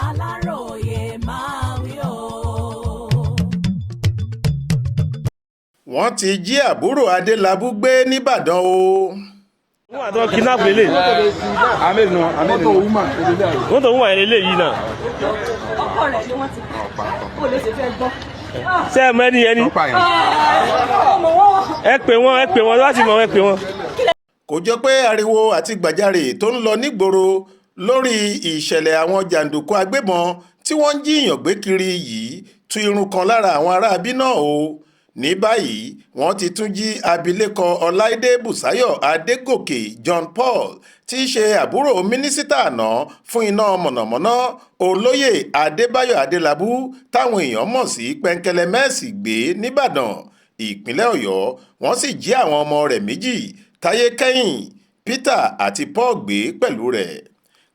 Aláròyé máa wí o. Wọ́n ti jí àbúrò Adélabú gbé nìbàdàn o. wọ́n àtọ́ kidnap lélẹ̀. wọ́n tó ń wà lélẹ̀ yìí náà. ọkọ rẹ̀ ni wọ́n ti kó lè ṣe fẹ́ gbọ́. ṣé ẹ mọ ẹni ẹ pè wọ́n láti mọ ẹ pè wọ́n. Kò jọ pé ariwo àti gbàjarè tó ń lọ nígboro lórí ìṣẹ̀lẹ̀ àwọn jàǹdùkú agbébọn tí wọ́n ń jíyàn gbé kiri yìí tú irun kan lára àwọn aráabí náà o. Ní báyìí wọ́n ti tún jí abilékọ Ọláìdé Bùsáyọ̀ Adégòkè John Paul tí í ṣe àbúrò mínísítà àná fún iná mọ̀nàmọ́ná olóyè Adébáyọ̀ Adélabú táwọn èèyàn mọ̀ sí Pẹ́ńkẹ́lẹ́ Mẹ́ẹ̀sì gbé nìbàdàn ìpínlẹ̀ Ọ̀yọ́. Wọ́n sì jí àwọn ọmọ rẹ̀ méjì Táyé Kẹ́hìn Peter àti Paul gbé pẹ̀lú rẹ̀.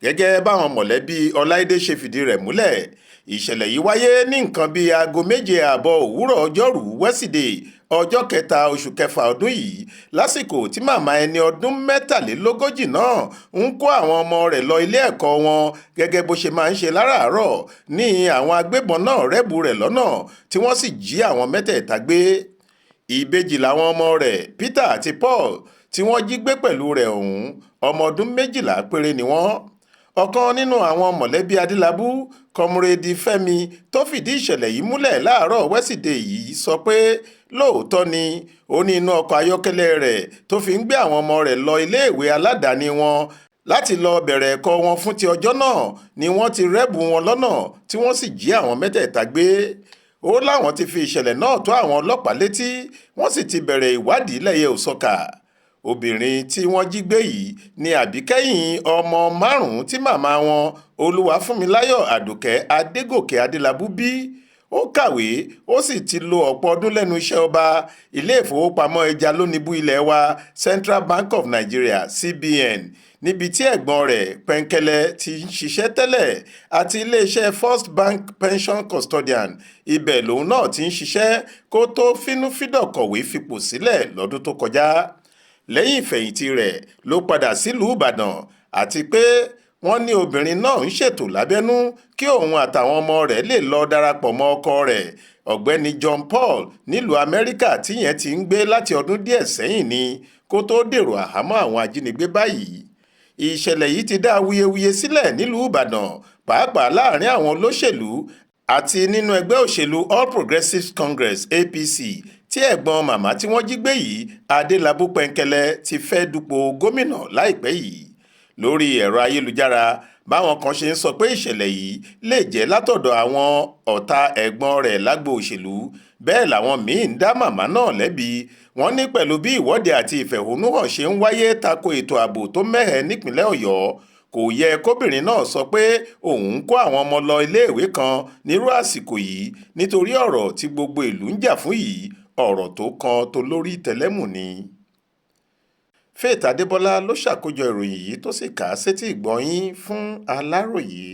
Gẹ́gẹ́ báwọn mọ̀lẹ́bí Ọláìdé ṣe fìdí rẹ̀ múlẹ̀, ìṣẹ̀lẹ̀ yìí wáyé ní nǹkan bíi aago 7:30 òwúrọ̀ ọjọ́rú wẹ́sídẹ̀ẹ́ ọjọ́ 3 oṣù kẹfà ọdún yìí lásìkò tí màmá ẹni ọdún 43 náà ń kó àwọn ọmọ rẹ̀ lọ ilé ẹ̀kọ́ wọn gẹ́gẹ́ bó ṣe máa ń ṣe láràárọ̀ ní àwọn agbébọn náà rẹ́bù rẹ̀ lọ́nà tí wọ́n sì jí àwọn mẹ́tẹ̀ẹ̀ta gbé. Ìbejì làwọn ọmọ rẹ̀ Peter àti Paul tí wọ́n jí gbé pẹ̀lú rẹ̀ ọ̀hún, ọmọ ọdún 12 péré ni wọ́n. Ọ̀kan nínú àwọn mọ̀lẹ́bí Adélabú, Kọ́múrèdì Fẹ́mi, tó fìdí ìṣẹ̀lẹ̀ yìí múlẹ̀ láàárọ̀ wẹ́sídẹ̀ẹ́ yìí sọ pé lóòótọ́ ni ó ní inú ọkọ̀ ayọ́kẹ́lẹ́ rẹ̀ tó fi ń gbé àwọn ọmọ rẹ̀ lọ iléèwé aládàáni wọn láti lọ bẹ̀rẹ̀ ẹ̀kọ́ wọn fún ti ọjọ́ náà ni wọ́n ti rẹ́bù wọn lọ́nà tí wọ́n sì jí àwọn mẹ́tẹ̀ẹ̀ta gbé. Ó láwọn ti fi ìṣẹ̀lẹ̀ náà tó àwọn ọlọ́pàá létí, wọ́n sì ti bẹ̀rẹ̀ ìwádìí lẹ́yẹ òsọkà. Obìnrin tí wọ́n jí gbé yìí ni àbíkẹ́yìn ọmọ 5 tí màmá wọn Olúwafúnmiláyọ̀ Àdùkẹ́ Adégòkè Adélabú bí. Ó kàwé ó sì ti lo ọ̀pọ̀ ọdún lẹ́nu iṣẹ́ ọba ilé ìfowópamọ́ ẹja lónìbù ilẹ̀ wa Central Bank of Nigeria CBN níbi tí ẹ̀gbọ́n rẹ̀ Pẹ́ńkẹ́lẹ́ ti ń ṣiṣẹ́ tẹ́lẹ̀ àti iléeṣẹ́ First Bank Pension Custodian ibẹ̀ lòun náà ti ń ṣiṣẹ́ kó tó fínúfíndọ̀ kọ̀wé fipò sílẹ̀ lọ́dún tó kọjá. Lẹ́yìn ìfẹ̀yìntì rẹ̀ ló padà sílùú Ìbàdàn àti pé wọ́n ní obìnrin náà ń ṣètò lábẹ́nú kí òun àtàwọn ọmọ rẹ̀ lè lọ darapọ̀ mọ́ ọkọ rẹ̀ ọ̀gbẹ́ni John Paul nílùú Amẹ́ríkà tíyẹn ti ń gbé láti ọdún díẹ̀ sẹ́yìn ni kó tó dèrò àhámọ́ àwọn ajínigbé báyìí. Ìṣẹ̀lẹ̀ yìí ti dá awuyewuye sílẹ̀ nílùú Ìbàdàn pàápàá láàrin àwọn olóṣèlú àti nínú ẹgbẹ́ òṣèlú All Progressives Congress APC tí ẹ̀gbọ́n màmá tí wọ́n jí gbé yìí Adélabú Pẹ́ńkẹ́lẹ́ ti fẹ́ dupò gómìnà láìpẹ́ yìí. Lórí ẹ̀rọ ayélujára báwọn kan ṣe ń sọ pé ìṣẹ̀lẹ̀ yìí lè jẹ́ látọ̀dọ̀ àwọn ọ̀tá ẹ̀gbọ́n rẹ̀ lágbo òṣèlú, bẹ́ẹ̀ làwọn míì ń dá màmá náà lẹ́bi. Wọ́n ní pẹ̀lú bí ìwọ́de àti ìfẹ̀hónúhàn ṣe ń wáyé tako ètò ààbò tó mẹ́hẹ nípìnlẹ̀ Ọ̀yọ́, kò yẹ kóbìnrin náà sọ pé òun ń kó àwọn ọmọ lọ iléèwé kan nírú àsìkò yìí nítorí ọ̀rọ̀ tí gbogbo ìlú ń jà fún yìí ọ̀rọ̀ tó kan tolórí tẹlẹ́mù ni. Faith Adébọ́lá ló ṣàkójọ ìròyìn yìí tó sì kà á sétí ìgbọ́ yín fún Aláròyé.